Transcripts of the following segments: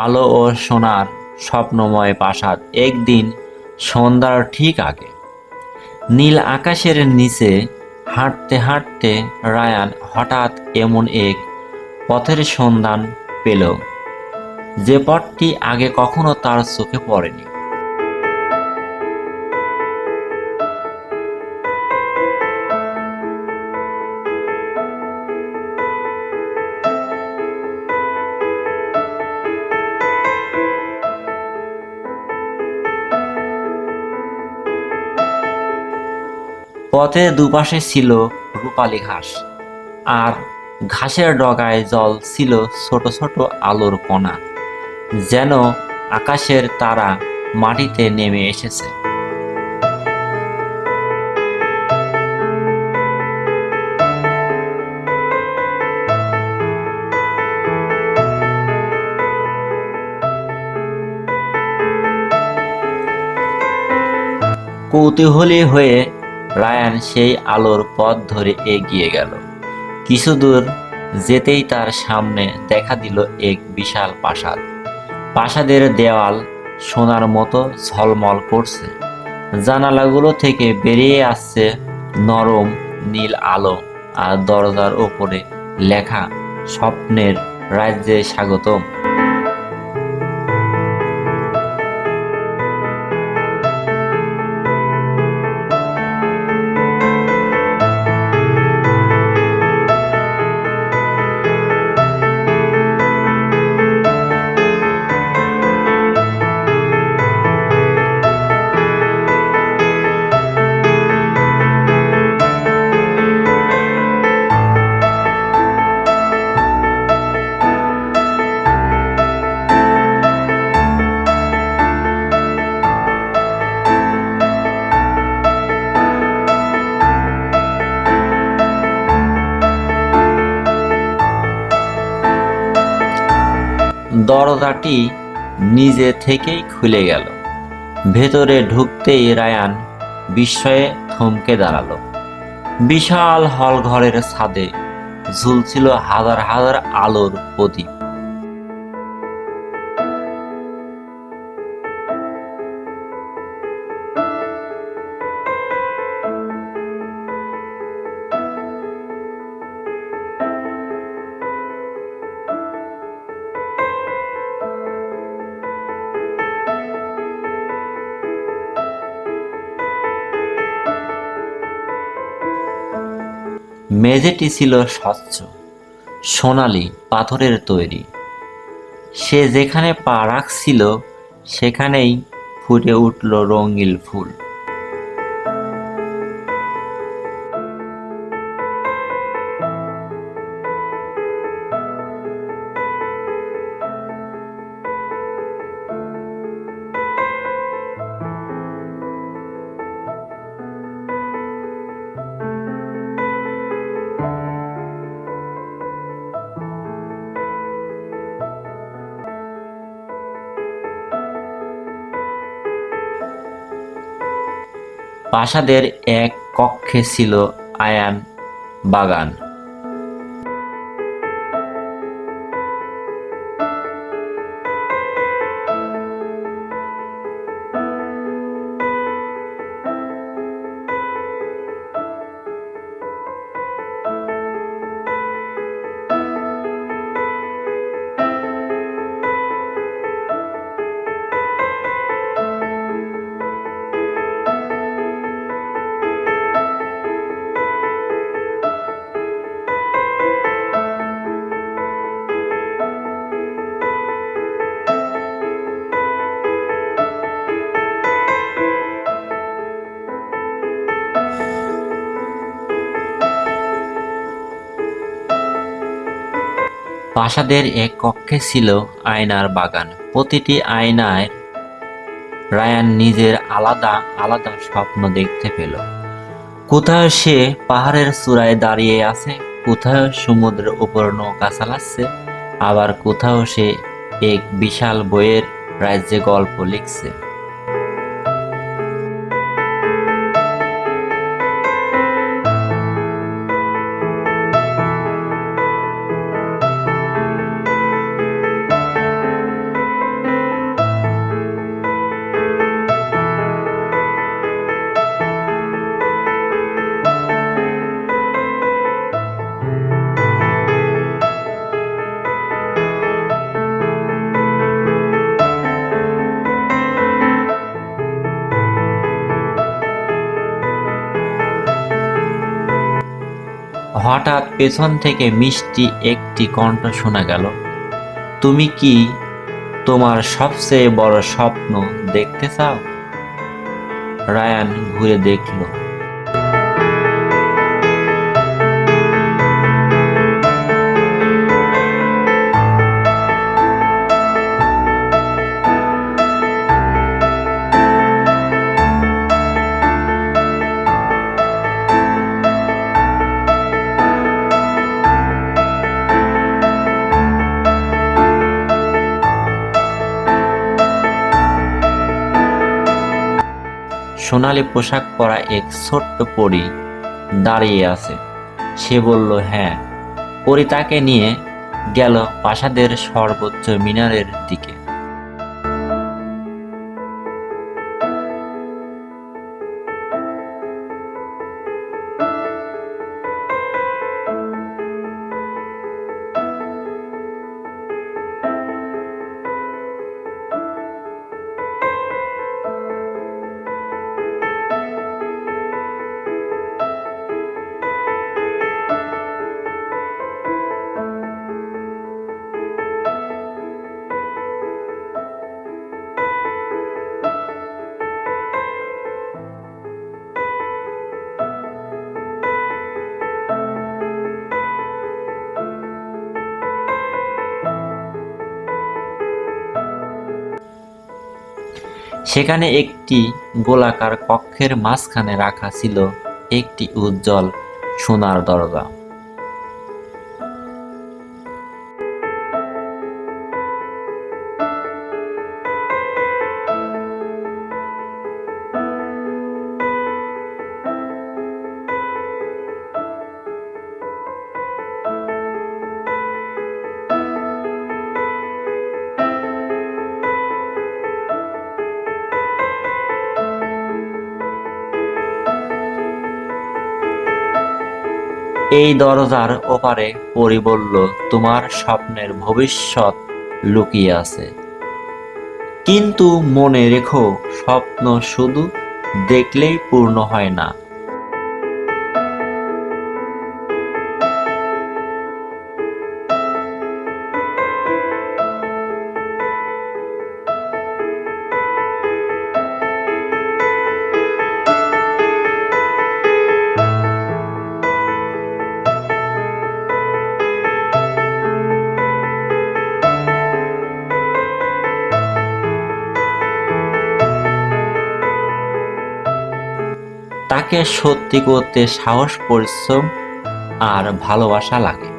আলো ও সোনার স্বপ্নময় প্রাসাদ। একদিন সন্ধ্যার ঠিক আগে নীল আকাশের নিচে হাঁটতে হাঁটতে রায়ান হঠাৎ এমন এক পথের সন্ধান পেল, যে পথটি আগে কখনো তার চোখে পড়েনি। পথের দুপাশে ছিল রূপালী ঘাস, আর ঘাসের ডগায় জল ছিল ছোট ছোট আলোর কণা, যেন আকাশের তারা মাটিতে নেমে এসেছে। কৌতূহলী হয়ে রায়ান সেই আলোর পথ ধরে এগিয়ে গেল। কিছু দূর যেতেই তার সামনে দেখা দিল এক বিশাল প্রাসাদ। প্রাসাদের দেওয়াল সোনার মতো ঝলমল করছে, জানালাগুলো থেকে বেরিয়ে আসছে নরম নীল আলো, আর দরজার ওপরে লেখা স্বপ্নের রাজ্যে স্বাগতম। দরজাটি নিজে থেকেই খুলে গেল। ভেতরে ঢুকতেই রায়ান বিস্ময়ে থমকে দাঁড়ালো। বিশাল হল ঘরের ছাদে ঝুলছিল হাজার হাজার আলোর প্রদীপ। মেঝেটি ছিল স্বচ্ছ সোনালি পাথরের তৈরি। সে যেখানে পা রাখছিল সেখানেই ফুটে উঠল রঙিন ফুল। প্রাসাদের এক কক্ষে ছিল আয়ান বাগান। প্রাসাদের এক কক্ষে ছিল আয়নার বাগান। প্রতিটি আয়নায় রায়ান নিজের আলাদা আলাদা স্বপ্ন দেখতে পেল। কোথাও সে পাহাড়ের চূড়ায় দাঁড়িয়ে আছে, কোথাও সমুদ্রের উপর নৌকা চালাচ্ছে, আবার কোথাও সে এক বিশাল বইয়ের রাজ্যে গল্প লিখছে। হঠাৎ পেছন থেকে মিষ্টি একটি কণ্ঠ শোনা গেল, তুমি কি তোমার সবচেয়ে বড় স্বপ্ন দেখতে চাও? রায়ান ঘুরে দেখল। সোনালি পোশাক পরা এক ছোট্ট পরী দাঁড়িয়ে আছে। সে বলল, হ্যাঁ। পরী তাকে নিয়ে গেল প্রাসাদের সর্বোচ্চ মিনারের দিকে। সেখানে একটি গোলাকার কক্ষের মাঝখানে রাখা ছিল একটি উজ্জ্বল সোনার দরজা। এই দরজার ওপারে পরী বলল, তোমার স্বপ্নের ভবিষ্যৎ লুকিয়ে আছে, কিন্তু মনে রেখো, স্বপ্ন শুধু দেখলেই পূর্ণ হয় না। তাকে সত্যি করতে সাহস, পরিশ্রম আর ভালোবাসা লাগে।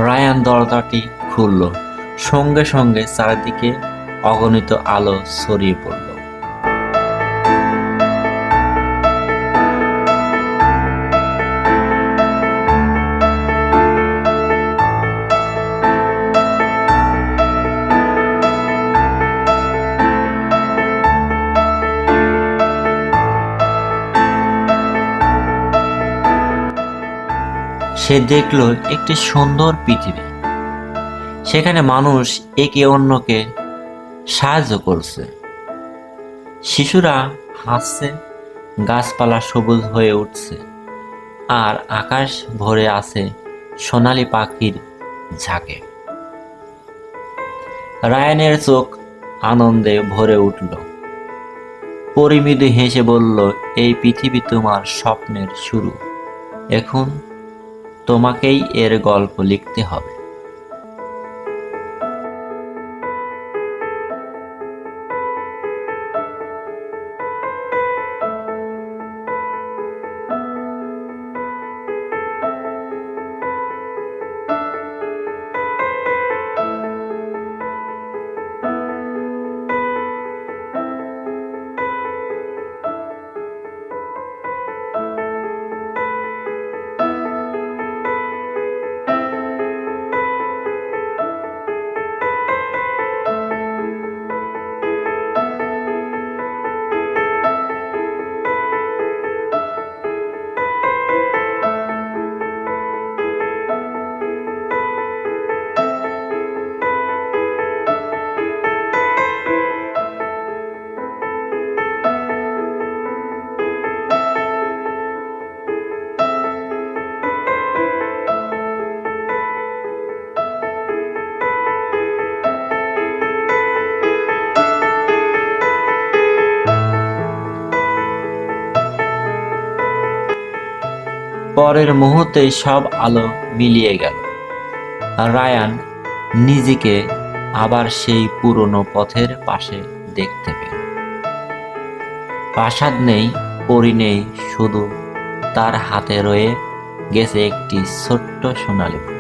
রায়ান দরজাটি খুলল, সঙ্গে সঙ্গে চারিদিকে অগণিত আলো ছড়িয়ে পড়ল। সে দেখল একটি সুন্দর পৃথিবী। সেখানে মানুষ একে অন্যকে সাহায্য করছে, শিশুরা হাসছে, গাছপালা সবুজ হয়ে উঠছে, আর আকাশ ভরে আছে সোনালী পাখির ঝাঁকে। রায়ানের চোখ আনন্দে ভরে উঠল। পরী মৃদু হেসে বলল, এই পৃথিবী তোমার স্বপ্নের শুরু, এখন তোমাকেই এর গল্প লিখতে হবে। পরের মুহূর্তে সব আলো মিলিয়ে গেল। রায়ান নিজেকে আবার সেই পুরনো পথের পাশে দেখতে পেল। প্রাসাদ নেই, পরী নেই, শুধু তার হাতে রয়ে গেছে একটি ছোট্ট সোনালী ফুল।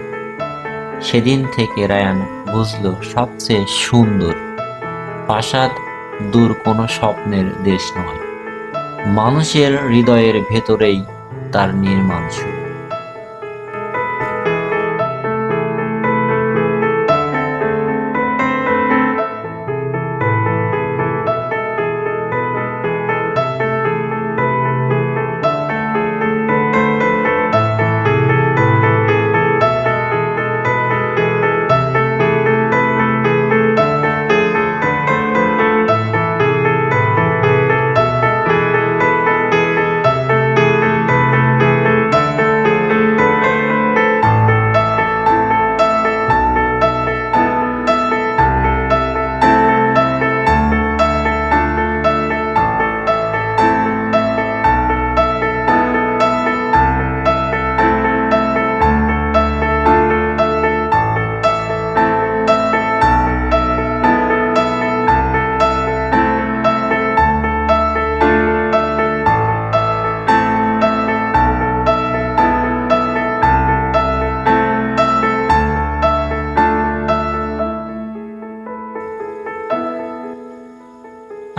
সেদিন থেকে রায়ান বুঝল, সবচেয়ে সুন্দর প্রাসাদ দূর কোনো স্বপ্নের দেশ নয়, মানুষের হৃদয়ের ভেতরেই তার নির্মাণ শুরু।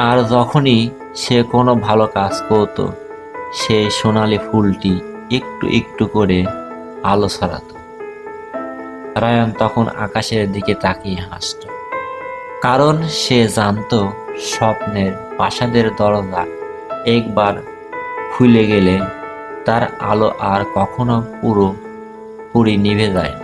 আর যখনই সে কোনো ভালো কাজ করত, সেই সোনালি ফুলটি একটু একটু করে আলো ছড়াতো। রায়ান তখন আকাশের দিকে তাকিয়ে হাসত, কারণ সে জানতো স্বপ্নের প্রাসাদের দরজা একবার খুলে গেলে তার আলো আর কখনো পুরোপুরি নিভে যায় না।